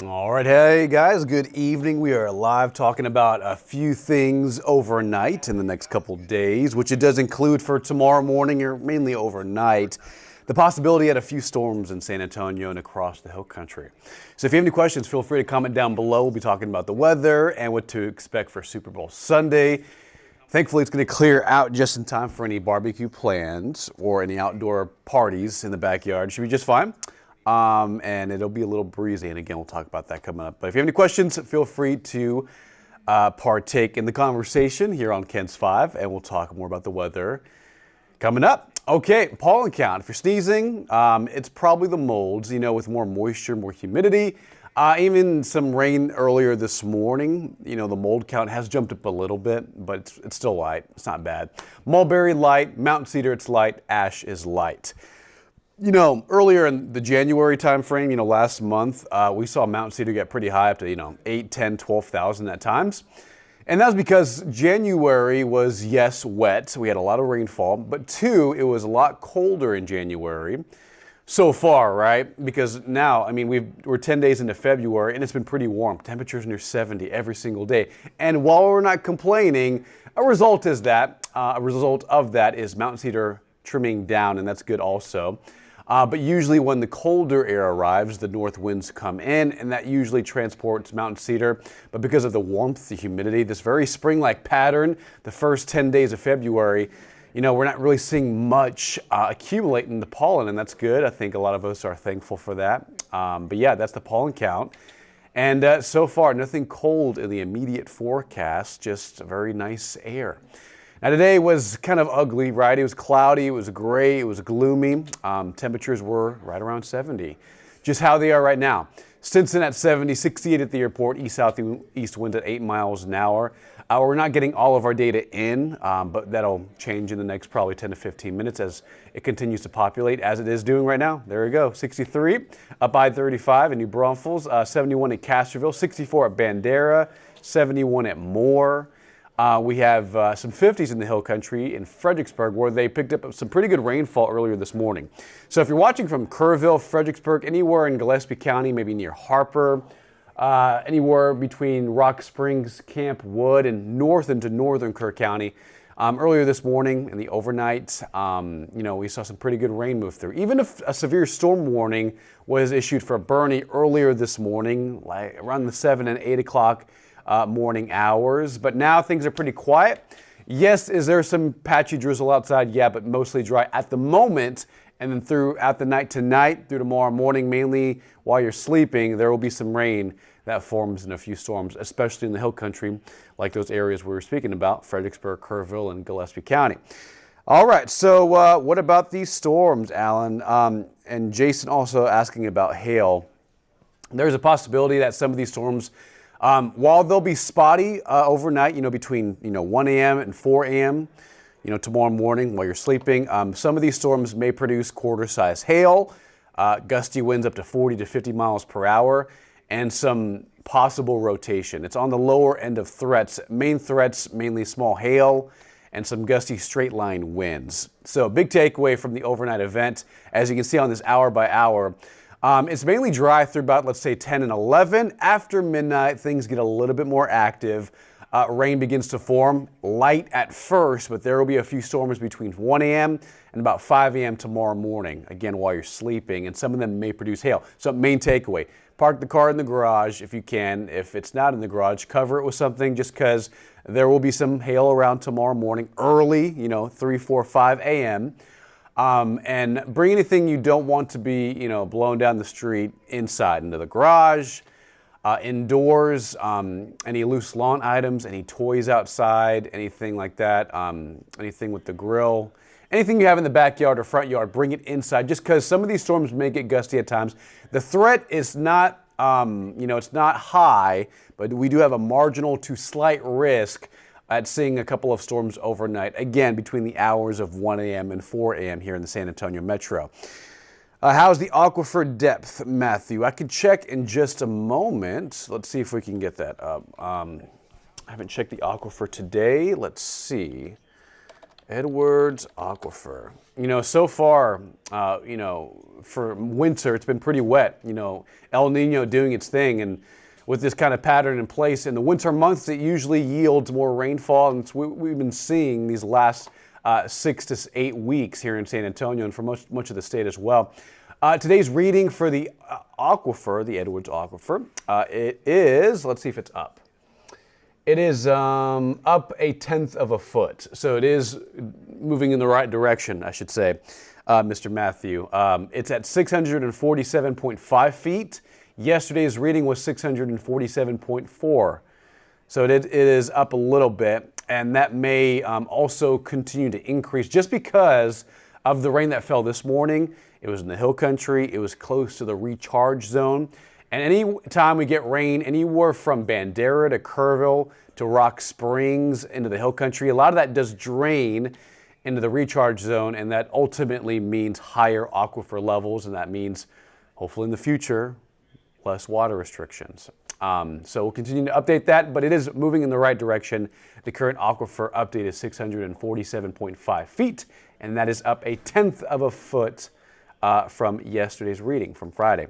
All right, hey guys, good evening. We are live talking about a few things overnight in the next couple days, which it does include for tomorrow morning or mainly overnight. The possibility at a few storms in San Antonio and across the hill country. So if you have any questions, feel free to comment down below. We'll be talking about the weather and what to expect for Super Bowl Sunday. Thankfully, it's going to clear out just in time for any barbecue plans or any outdoor parties in the backyard. Should be just fine. And it'll be a little breezy, and again, we'll talk about that coming up. But if you have any questions, feel free to partake in the conversation here on Ken's 5, and we'll talk more about the weather coming up. Okay, pollen count. If you're sneezing, it's probably the molds, with more moisture, more humidity. Even some rain earlier this morning. The mold count has jumped up a little bit, but it's still light. It's not bad. Mulberry, light. Mountain cedar, it's light. Ash is light. Earlier in the January timeframe, last month, we saw mountain cedar get pretty high, up to, 8, 10, 12,000 at times. And that was because January was, yes, wet. We had a lot of rainfall, but two, it was a lot colder in January so far, right? Because now, we're 10 days into February and it's been pretty warm. Temperatures near 70 every single day. And while we're not complaining, a result of that is mountain cedar trimming down, and that's good also. But usually when the colder air arrives, the north winds come in, and that usually transports mountain cedar. But because of the warmth, the humidity, this very spring-like pattern, the first 10 days of February, we're not really seeing much accumulate in the pollen, and that's good. I think a lot of us are thankful for that. But yeah, that's the pollen count. And so far, nothing cold in the immediate forecast, just very nice air. Now today was kind of ugly, right? It was cloudy, it was gray, it was gloomy. Temperatures were right around 70, just how they are right now. Stinson at 70, 68 at the airport, east-southeast winds at 8 miles an hour. We're not getting all of our data in, but that'll change in the next probably 10 to 15 minutes as it continues to populate, as it is doing right now. There we go, 63 up I-35 in New Braunfels, 71 at Castroville, 64 at Bandera, 71 at Moore. We have some 50s in the hill country in Fredericksburg, where they picked up some pretty good rainfall earlier this morning. So if you're watching from Kerrville, Fredericksburg, anywhere in Gillespie County, maybe near Harper, anywhere between Rock Springs, Camp Wood, and north into northern Kerr County, earlier this morning in the overnight, we saw some pretty good rain move through. Even if a severe storm warning was issued for Bernie earlier this morning, like around the 7 and 8 o'clock morning hours, but now things are pretty quiet. Yes, is there some patchy drizzle outside? Yeah, but mostly dry at the moment. And then throughout the night tonight, through tomorrow morning, mainly while you're sleeping, there will be some rain that forms in a few storms, especially in the hill country, like those areas we were speaking about, Fredericksburg, Kerrville, and Gillespie County. All right, so what about these storms, Alan? And Jason also asking about hail. There's a possibility that some of these storms, while they'll be spotty overnight, between 1 a.m. and 4 a.m., tomorrow morning while you're sleeping, some of these storms may produce quarter-size hail, gusty winds up to 40 to 50 miles per hour, and some possible rotation. It's on the lower end of threats. Main threats, mainly small hail and some gusty straight-line winds. So big takeaway from the overnight event, as you can see on this hour by hour, it's mainly dry through about, let's say, 10 and 11. After midnight, things get a little bit more active. Rain begins to form, light at first, but there will be a few storms between 1 a.m. and about 5 a.m. tomorrow morning, again, while you're sleeping, and some of them may produce hail. So main takeaway, park the car in the garage if you can. If it's not in the garage, cover it with something, just because there will be some hail around tomorrow morning, early, 3, 4, 5 a.m., and bring anything you don't want to be, blown down the street inside into the garage, indoors, any loose lawn items, any toys outside, anything like that, anything with the grill, anything you have in the backyard or front yard, bring it inside, just because some of these storms may get gusty at times. The threat is not, it's not high, but we do have a marginal to slight risk at seeing a couple of storms overnight, again, between the hours of 1 a.m. and 4 a.m. here in the San Antonio metro. How's the aquifer depth, Matthew? I could check in just a moment. Let's see if we can get that up. I haven't checked the aquifer today. Let's see. Edwards Aquifer. So far, for winter, it's been pretty wet. El Nino doing its thing, and with this kind of pattern in place, in the winter months, it usually yields more rainfall, and we've been seeing these last 6 to 8 weeks here in San Antonio and for much of the state as well. Today's reading for the aquifer, the Edwards Aquifer, it is, let's see if it's up. It is up 1/10 of a foot, so it is moving in the right direction, I should say, Mr. Matthew. It's at 647.5 feet. Yesterday's reading was 647.4, so it is up a little bit, and that may also continue to increase just because of the rain that fell this morning. It was in the hill country. It was close to the recharge zone. And any time we get rain, anywhere from Bandera to Kerrville to Rock Springs into the hill country, a lot of that does drain into the recharge zone, and that ultimately means higher aquifer levels, and that means, hopefully in the future, less water restrictions. So we'll continue to update that, but it is moving in the right direction. The current aquifer update is 647.5 feet, and that is up 1/10 of a foot from yesterday's reading, from Friday.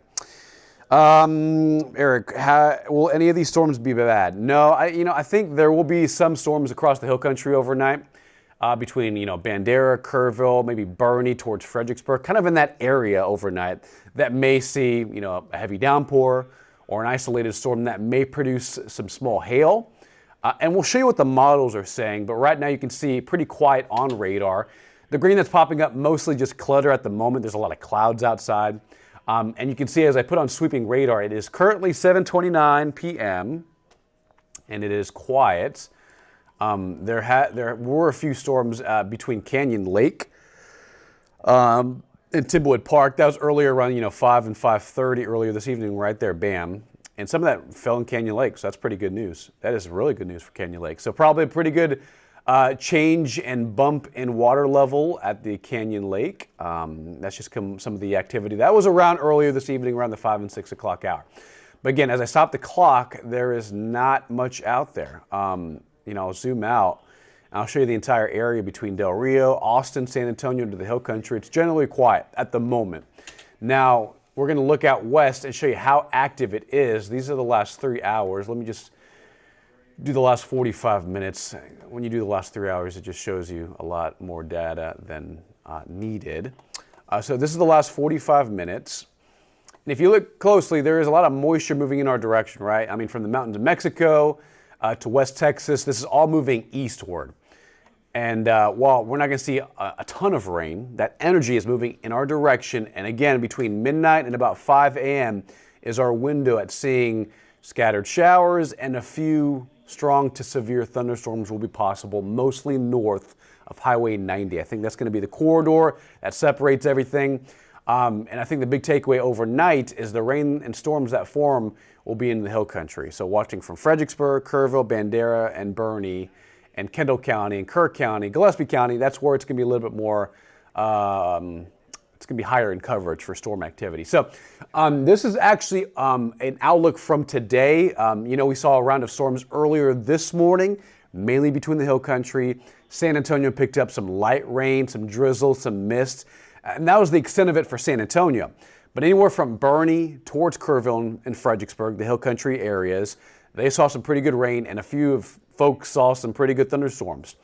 Eric, will any of these storms be bad? No, I think there will be some storms across the hill country overnight, between, Bandera, Kerrville, maybe Bernie towards Fredericksburg, kind of in that area overnight that may see, a heavy downpour or an isolated storm that may produce some small hail. And we'll show you what the models are saying, but right now you can see pretty quiet on radar. The green that's popping up, mostly just clutter at the moment. There's a lot of clouds outside. And you can see as I put on sweeping radar, it is currently 7:29 p.m. and it is quiet. There were a few storms between Canyon Lake and Timberwood Park. That was earlier around 5 and 5:30 earlier this evening, right there, bam. And some of that fell in Canyon Lake, so that's pretty good news. That is really good news for Canyon Lake. So probably a pretty good change and bump in water level at the Canyon Lake. That's just some of the activity that was around earlier this evening around the 5 and 6 o'clock hour. But again, as I stop the clock, there is not much out there. I'll zoom out. I'll show you the entire area between Del Rio, Austin, San Antonio to the hill country. It's generally quiet at the moment. Now, we're going to look out west and show you how active it is. These are the last 3 hours. Let me just do the last 45 minutes. When you do the last 3 hours, it just shows you a lot more data than needed. So this is the last 45 minutes. And if you look closely, there is a lot of moisture moving in our direction, right? I mean, from the mountains of Mexico to West Texas, this is all moving eastward. And while we're not going to see a ton of rain, that energy is moving in our direction. And again, between midnight and about 5 a.m. is our window at seeing scattered showers, and a few strong to severe thunderstorms will be possible, mostly north of Highway 90. I think that's going to be the corridor that separates everything. And I think the big takeaway overnight is the rain and storms that form will be in the hill country. So watching from Fredericksburg, Kerrville, Bandera, and Bernie, and Kendall County, and Kerr County, Gillespie County, that's where it's going to be a little bit more, it's going to be higher in coverage for storm activity. So this is actually an outlook from today. We saw a round of storms earlier this morning, mainly between the hill country. San Antonio picked up some light rain, some drizzle, some mist, and that was the extent of it for San Antonio. But anywhere from Bernie towards Kerrville and Fredericksburg, the hill country areas, they saw some pretty good rain, and a few of folks saw some pretty good thunderstorms.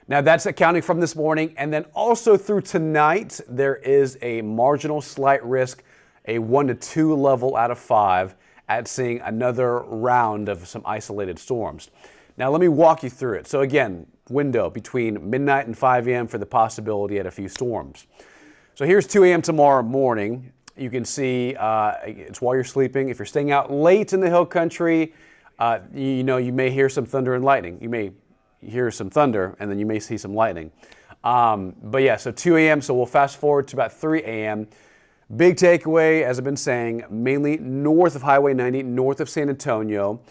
Now that's accounting from this morning, and then also through tonight, there is a marginal slight risk, a 1 to 2 level out of 5 at seeing another round of some isolated storms. Now let me walk you through it. So again, window between midnight and 5 a.m. for the possibility at a few storms. So here's 2 a.m. tomorrow morning. You can see it's while you're sleeping. If you're staying out late in the hill country, you may hear some thunder and lightning. You may hear some thunder, and then you may see some lightning. But yeah, so 2 a.m., so we'll fast forward to about 3 a.m. Big takeaway, as I've been saying, mainly north of Highway 90, north of San Antonio.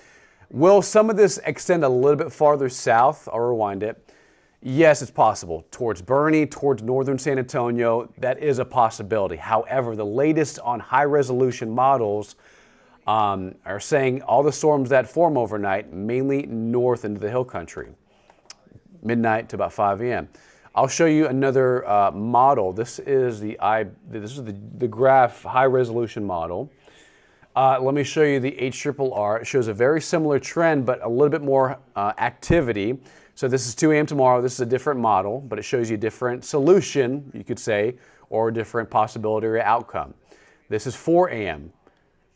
Will some of this extend a little bit farther south? I'll rewind it. Yes, it's possible. Towards Bernie, towards northern San Antonio, that is a possibility. However, the latest on high-resolution models are saying all the storms that form overnight, mainly north into the hill country, midnight to about 5 a.m. I'll show you another model. This is the graph high resolution model. Let me show you the HRRR. It shows a very similar trend, but a little bit more activity. So this is 2 a.m. tomorrow. This is a different model, but it shows you a different solution, you could say, or a different possibility or outcome. This is 4 a.m.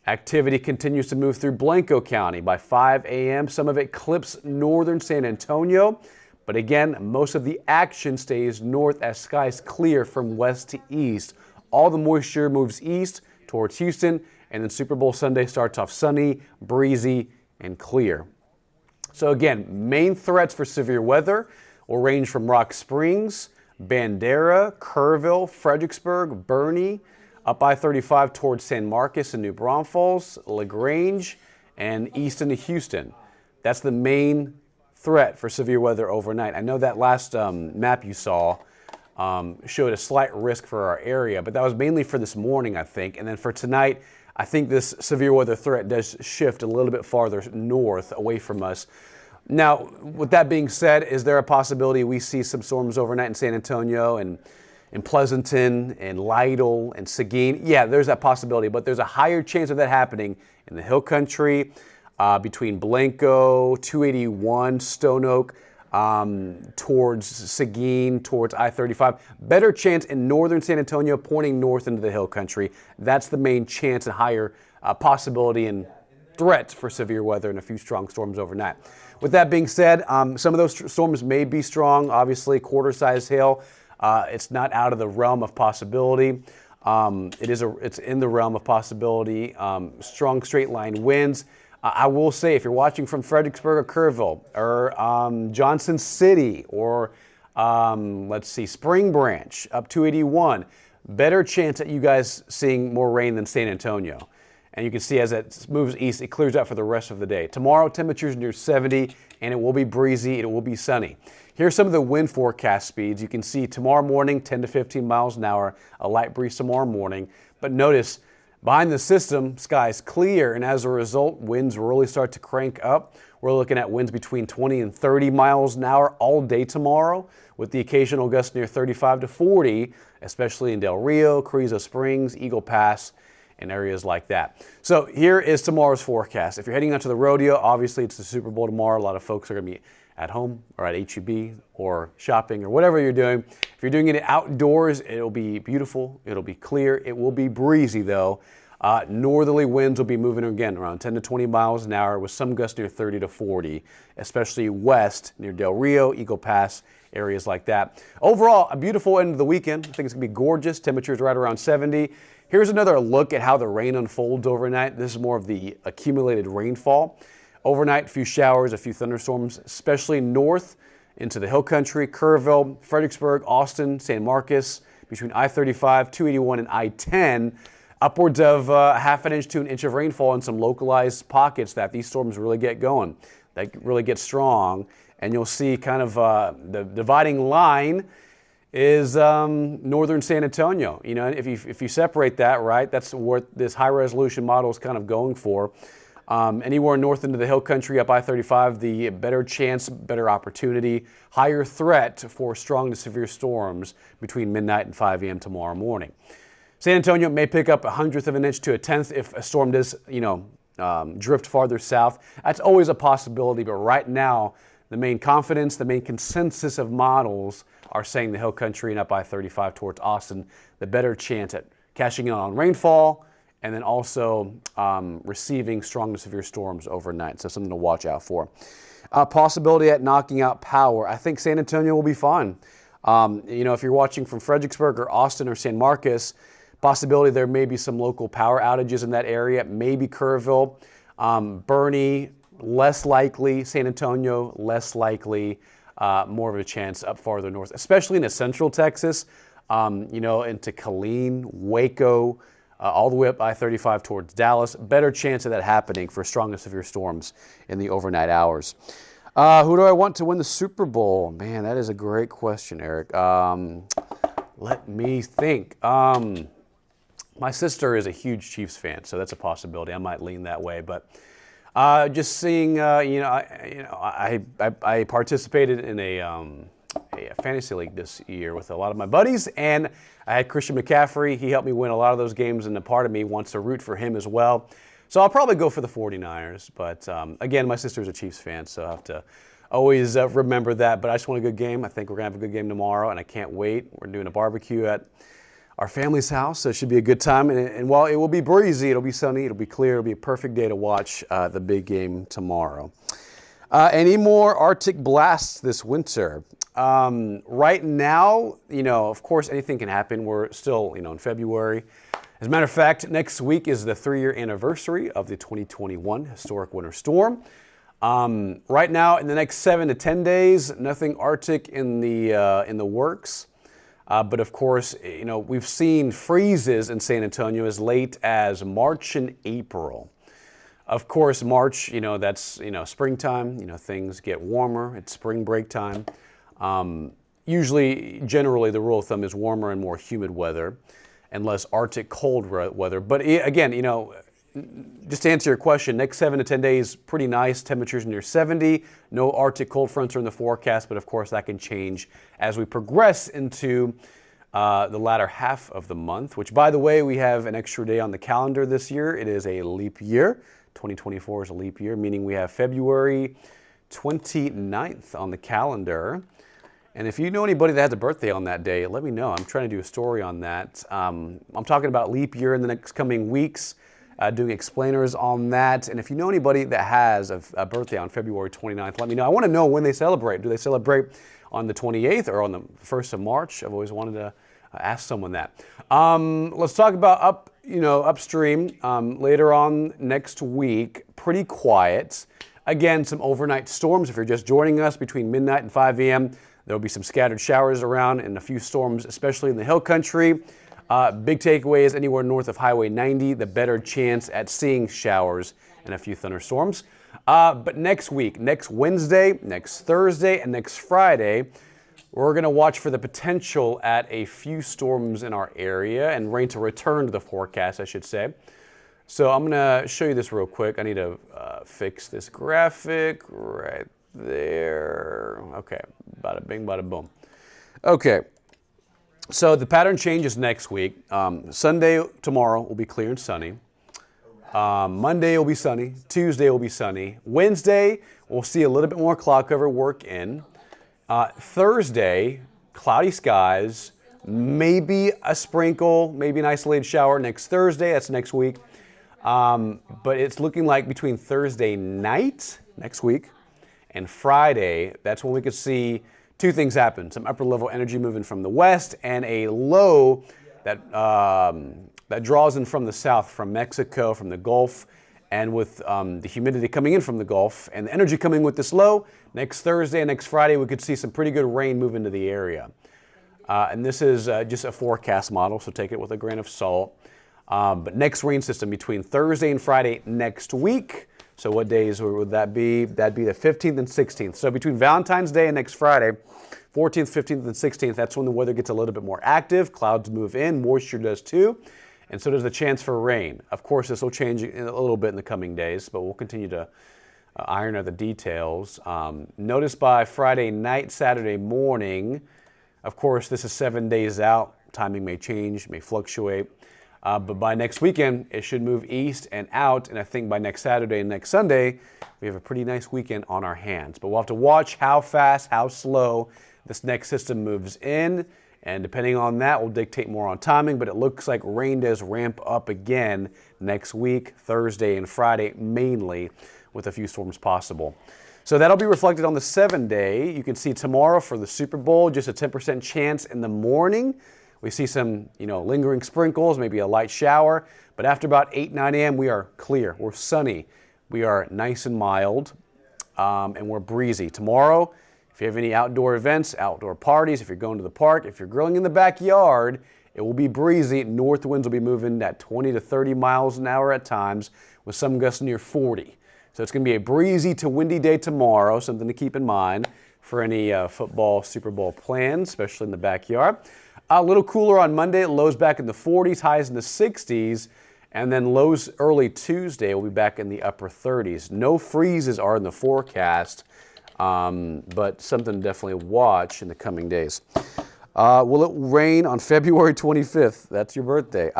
Activity continues to move through Blanco County. By 5 a.m., some of it clips northern San Antonio. But again, most of the action stays north as skies clear from west to east. All the moisture moves east towards Houston, and then Super Bowl Sunday starts off sunny, breezy, and clear. So again, main threats for severe weather will range from Rock Springs, Bandera, Kerrville, Fredericksburg, Boerne, up I-35 towards San Marcos and New Braunfels, LaGrange, and east into Houston. That's the main threat for severe weather overnight. I know that last map you saw showed a slight risk for our area, but that was mainly for this morning, I think. And then for tonight, I think this severe weather threat does shift a little bit farther north away from us. Now, with that being said, is there a possibility we see some storms overnight in San Antonio and in Pleasanton and Lytle and Seguin? Yeah, there's that possibility, but there's a higher chance of that happening in the Hill Country, between Blanco, 281, Stone Oak, towards Seguin, towards I-35. Better chance in northern San Antonio pointing north into the Hill Country. That's the main chance and higher possibility and threats for severe weather and a few strong storms overnight. With that being said, some of those storms may be strong, obviously quarter-size hail. It's not out of the realm of possibility. It's in the realm of possibility. Strong straight-line winds. I will say, if you're watching from Fredericksburg or Kerrville or Johnson City or, let's see, Spring Branch up 281, better chance at you guys seeing more rain than San Antonio. And you can see as it moves east, it clears out for the rest of the day. Tomorrow, temperatures near 70, and it will be breezy, it will be sunny. Here's some of the wind forecast speeds. You can see tomorrow morning, 10 to 15 miles an hour, a light breeze tomorrow morning. But notice, behind the system, skies clear, and as a result, winds really start to crank up. We're looking at winds between 20 and 30 miles an hour all day tomorrow, with the occasional gust near 35 to 40, especially in Del Rio, Carrizo Springs, Eagle Pass, and areas like that. So here is tomorrow's forecast. If you're heading out to the rodeo, obviously it's the Super Bowl tomorrow. A lot of folks are going to be at home or at HEB or shopping or whatever you're doing. If you're doing it outdoors, it'll be beautiful. It'll be clear. It will be breezy though. Northerly winds will be moving again around 10 to 20 miles an hour with some gusts near 30 to 40, especially west near Del Rio, Eagle Pass, areas like that. Overall, a beautiful end of the weekend. I think it's going to be gorgeous. Temperatures right around 70. Here's another look at how the rain unfolds overnight. This is more of the accumulated rainfall. Overnight, a few showers, a few thunderstorms, especially north into the Hill Country, Kerrville, Fredericksburg, Austin, San Marcos, between I-35, 281, and I-10. Upwards of half an inch to an inch of rainfall in some localized pockets that these storms really get going. They really get strong. And you'll see kind of the dividing line is northern San Antonio. You know, if you separate that, right, that's what this high resolution model is kind of going for. Anywhere north into the Hill Country up I-35, the better chance, better opportunity, higher threat for strong to severe storms between midnight and 5 a.m. tomorrow morning. San Antonio may pick up 1/100 of an inch to 1/10 if a storm does, drift farther south. That's always a possibility, but right now, the main confidence, the main consensus of models are saying the Hill Country and up I-35 towards Austin, the better chance at cashing in on rainfall and then also receiving strong to severe storms overnight. So something to watch out for. Possibility at knocking out power. I think San Antonio will be fine. If you're watching from Fredericksburg or Austin or San Marcos, possibility there may be some local power outages in that area, maybe Kerrville. Boerne, less likely. San Antonio, less likely. More of a chance up farther north, especially into central Texas, into Killeen, Waco, all the way up I-35 towards Dallas. Better chance of that happening for strong to severe storms in the overnight hours. Who do I want to win the Super Bowl? Man, that is a great question, Eric. Let me think. My sister is a huge Chiefs fan, so that's a possibility. I might lean that way, but just seeing, I participated in a a fantasy league this year with a lot of my buddies, and I had Christian McCaffrey. He helped me win a lot of those games, and a part of me wants to root for him as well. So I'll probably go for the 49ers, but again, my sister's a Chiefs fan, so I have to always remember that. But I just want a good game. I think we're going to have a good game tomorrow, and I can't wait. We're doing a barbecue at our family's house, so it should be a good time. And while it will be breezy, it'll be sunny, it'll be clear, it'll be a perfect day to watch the big game tomorrow. Any more Arctic blasts this winter? Right now, of course, anything can happen. We're still, in February. As a matter of fact, next week is the 3-year anniversary of the 2021 historic winter storm. Right now, in the next 7 to 10 days, nothing Arctic in the works. But of course, we've seen freezes in San Antonio as late as March and April. Of course, March, that's, springtime, things get warmer. It's spring break time. Generally, the rule of thumb is warmer and more humid weather and less Arctic cold weather. But again, just to answer your question, next 7 to 10 days, pretty nice. Temperatures near 70. No Arctic cold fronts are in the forecast, but of course that can change as we progress into the latter half of the month, which, by the way, we have an extra day on the calendar this year. It is a leap year. 2024 is a leap year, meaning we have February 29th on the calendar. And if you know anybody that has a birthday on that day, let me know. I'm trying to do a story on that. I'm talking about leap year in the next coming weeks, doing explainers on that. And if you know anybody that has a birthday on February 29th, let me know. I want to know when they celebrate. Do they celebrate on the 28th or on the 1st of March? I've always wanted to ask someone that. Let's talk about upstream later on next week. Pretty quiet. Again, some overnight storms. If you're just joining us between midnight and 5 a.m., there will be some scattered showers around and a few storms, especially in the hill country. Big takeaway is anywhere north of Highway 90, the better chance at seeing showers and a few thunderstorms. But next week, next Wednesday, next Thursday, and next Friday, we're going to watch for the potential at a few storms in our area and rain to return to the forecast, I should say. So I'm going to show you this real quick. I need to fix this graphic right there. Okay, bada bing, bada boom. Okay, so the pattern changes next week. Sunday, tomorrow, will be clear and sunny. Monday will be sunny. Tuesday will be sunny. Wednesday, we'll see a little bit more cloud cover work in. Thursday, cloudy skies, maybe a sprinkle, maybe an isolated shower next Thursday. That's next week. But it's looking like between Thursday night next week and Friday, that's when we could see two things happen. Some upper level energy moving from the west and a low that draws in from the south, from Mexico, from the Gulf. And with the humidity coming in from the Gulf and the energy coming with this low, next Thursday and next Friday, we could see some pretty good rain move into the area. And this is just a forecast model, so take it with a grain of salt. But next rain system between Thursday and Friday next week. So what days would that be? That'd be the 15th and 16th. So between Valentine's Day and next Friday, 14th, 15th, and 16th, that's when the weather gets a little bit more active. Clouds move in, moisture does too. And so does the chance for rain. Of course, this will change a little bit in the coming days, but we'll continue to iron out the details. Notice by Friday night, Saturday morning, of course, this is 7 days out. Timing may change, may fluctuate. But by next weekend, it should move east and out. And I think by next Saturday and next Sunday, we have a pretty nice weekend on our hands. But we'll have to watch how fast, how slow this next system moves in. And depending on that, will dictate more on timing. But it looks like rain does ramp up again next week, Thursday and Friday mainly, with a few storms possible. So that'll be reflected on the 7-day. You can see tomorrow for the Super Bowl, just a 10% chance in the morning. We see some, lingering sprinkles, maybe a light shower. But after about 8, 9 a.m., we are clear. We're sunny. We are nice and mild, and we're breezy. Tomorrow, if you have any outdoor events, outdoor parties, if you're going to the park, if you're grilling in the backyard, it will be breezy. North winds will be moving at 20 to 30 miles an hour at times, with some gusts near 40. So it's going to be a breezy to windy day tomorrow, something to keep in mind for any football, Super Bowl plans, especially in the backyard. A little cooler on Monday, lows back in the 40s, highs in the 60s, and then lows early Tuesday will be back in the upper 30s. No freezes are in the forecast but something to definitely watch in the coming days. Will it rain on February 25th? That's your birthday.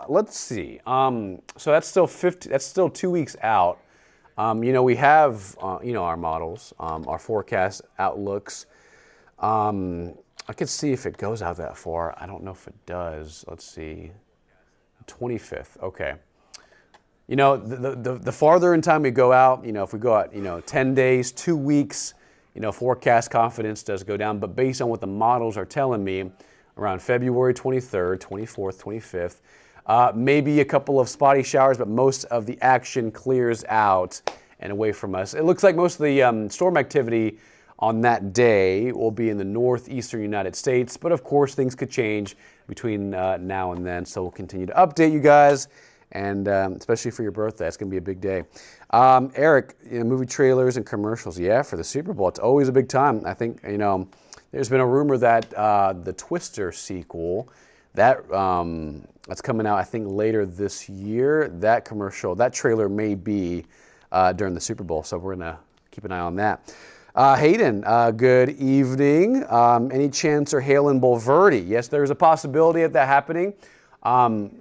Let's see. So that's still 2 weeks out. We have, our models, our forecast outlooks. I could see if it goes out that far. I don't know if it does. Let's see. 25th. Okay. The farther in time we go out, if we go out, 10 days, 2 weeks, forecast confidence does go down. But based on what the models are telling me, around February 23rd, 24th, 25th, maybe a couple of spotty showers, but most of the action clears out and away from us. It looks like most of the storm activity on that day will be in the northeastern United States, but of course things could change between now and then, so we'll continue to update you guys, and especially for your birthday, it's going to be a big day. Eric, movie trailers and commercials, yeah, for the Super Bowl, it's always a big time. I think, there's been a rumor that the Twister sequel, that's coming out, I think, later this year. That trailer may be during the Super Bowl, so we're going to keep an eye on that. Hayden, good evening. Any chance or hail in Bulverde? Yes, there's a possibility of that happening.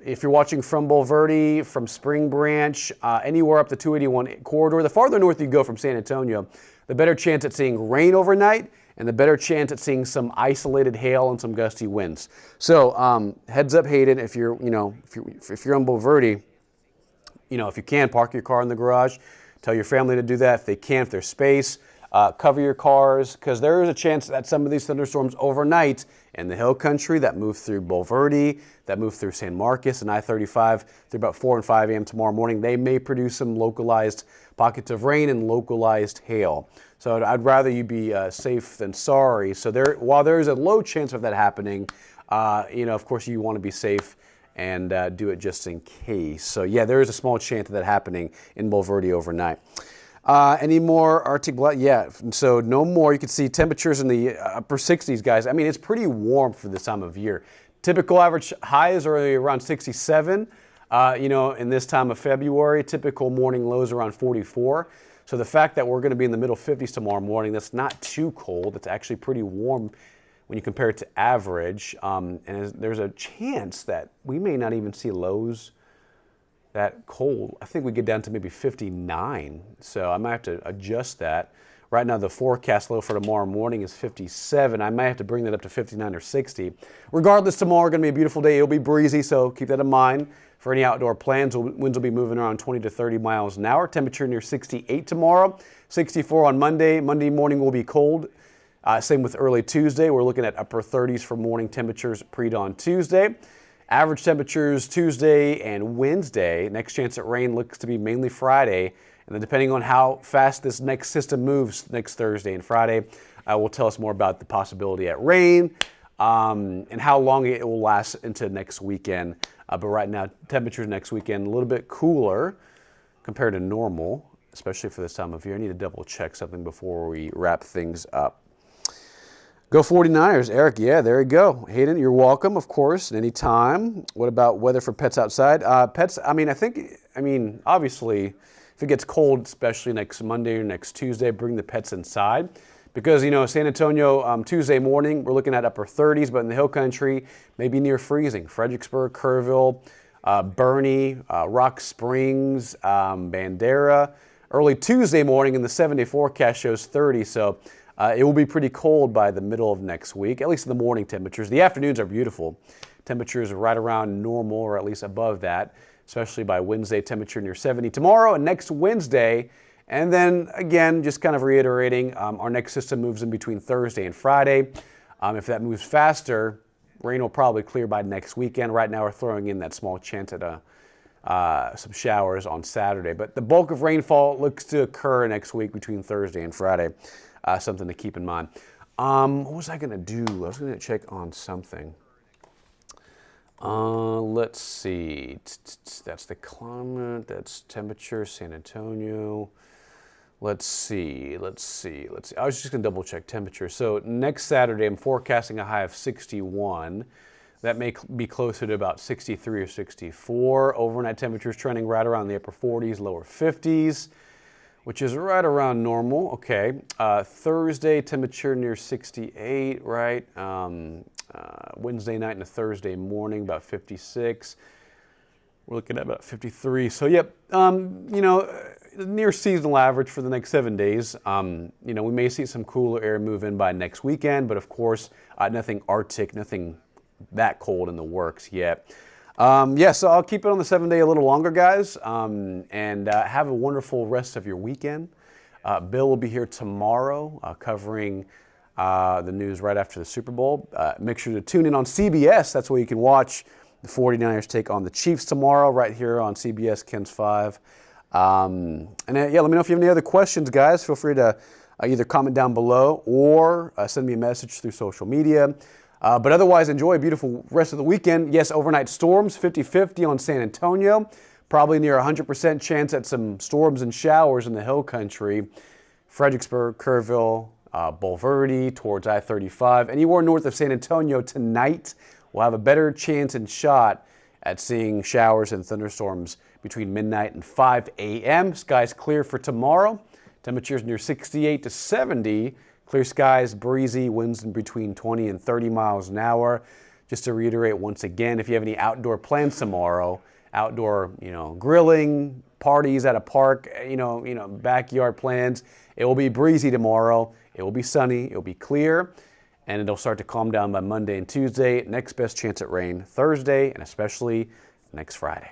If you're watching from Bulverde, from Spring Branch, anywhere up the 281 corridor, the farther north you go from San Antonio, the better chance at seeing rain overnight and the better chance at seeing some isolated hail and some gusty winds. So heads up, Hayden, if you're on Bulverde, if you can, park your car in the garage. Tell your family to do that if they can, if there's space. Cover your cars, because there is a chance that some of these thunderstorms overnight in the hill country that move through Bulverde, that move through San Marcos and I-35 through about 4 and 5 a.m. tomorrow morning, they may produce some localized pockets of rain and localized hail. So I'd rather you be safe than sorry. So while there is a low chance of that happening, of course you want to be safe and do it just in case. So yeah, there is a small chance of that happening in Bulverde overnight. Any more Arctic blast? Yeah, so no more. You can see temperatures in the upper 60s, guys. I mean, it's pretty warm for this time of year. Typical average highs are around 67, in this time of February. Typical morning lows around 44. So the fact that we're going to be in the middle 50s tomorrow morning, that's not too cold. It's actually pretty warm when you compare it to average. And there's a chance that we may not even see lows that cold. I think we get down to maybe 59, so I might have to adjust that. Right now the forecast low for tomorrow morning is 57. I might have to bring that up to 59 or 60. Regardless, tomorrow is going to be a beautiful day. It'll be breezy, so keep that in mind for any outdoor plans. Winds will be moving around 20 to 30 miles an hour. Temperature near 68 tomorrow, 64 on Monday. Monday morning will be cold. Same with early Tuesday. We're looking at upper 30s for morning temperatures pre-dawn Tuesday. Average temperatures Tuesday and Wednesday. Next chance at rain looks to be mainly Friday. And then depending on how fast this next system moves next Thursday and Friday, will tell us more about the possibility at rain and how long it will last into next weekend. But right now, temperatures next weekend a little bit cooler compared to normal, especially for this time of year. I need to double check something before we wrap things up. Go 49ers, Eric. Yeah, there you go. Hayden, you're welcome, of course, anytime. What about weather for pets outside? Pets, obviously, if it gets cold, especially next Monday or next Tuesday, bring the pets inside. Because, San Antonio, Tuesday morning, we're looking at upper 30s, but in the hill country, maybe near freezing. Fredericksburg, Kerrville, Bernie, Rock Springs, Bandera. Early Tuesday morning in the 7-day forecast shows 30, so it will be pretty cold by the middle of next week, at least in the morning temperatures. The afternoons are beautiful. Temperatures are right around normal or at least above that, especially by Wednesday, temperature near 70 tomorrow and next Wednesday. And then again, just kind of reiterating, our next system moves in between Thursday and Friday. If that moves faster, rain will probably clear by next weekend. Right now we're throwing in that small chance at some showers on Saturday. But the bulk of rainfall looks to occur next week between Thursday and Friday. Something to keep in mind. What was I going to do? I was going to check on something. Let's see. That's the climate. That's temperature, San Antonio. Let's see. I was just going to double check temperature. So next Saturday, I'm forecasting a high of 61. That may be closer to about 63 or 64. Overnight temperatures trending right around the upper 40s, lower 50s. which is right around normal. Okay. Thursday, temperature near 68, right? Wednesday night and a Thursday morning, about 56. We're looking at about 53. So, yep, near seasonal average for the next 7 days. We may see some cooler air move in by next weekend, but of course, nothing Arctic, nothing that cold in the works yet. So I'll keep it on the 7-day a little longer, guys, and have a wonderful rest of your weekend. Bill will be here tomorrow covering the news right after the Super Bowl. Make sure to tune in on CBS. That's where you can watch the 49ers take on the Chiefs tomorrow right here on CBS Ken's 5. Let me know if you have any other questions, guys. Feel free to either comment down below or send me a message through social media. But otherwise, enjoy a beautiful rest of the weekend. Yes, overnight storms, 50-50 on San Antonio. Probably near 100% chance at some storms and showers in the hill country. Fredericksburg, Kerrville, Bulverde, towards I-35. Anywhere north of San Antonio tonight, we'll have a better chance and shot at seeing showers and thunderstorms between midnight and 5 a.m. Skies clear for tomorrow. Temperatures near 68 to 70. Clear skies, breezy, winds in between 20 and 30 miles an hour. Just to reiterate once again, if you have any outdoor plans tomorrow, outdoor, grilling, parties at a park, backyard plans, it will be breezy tomorrow. It will be sunny, it will be clear, and it'll start to calm down by Monday and Tuesday. Next best chance at rain Thursday, and especially next Friday.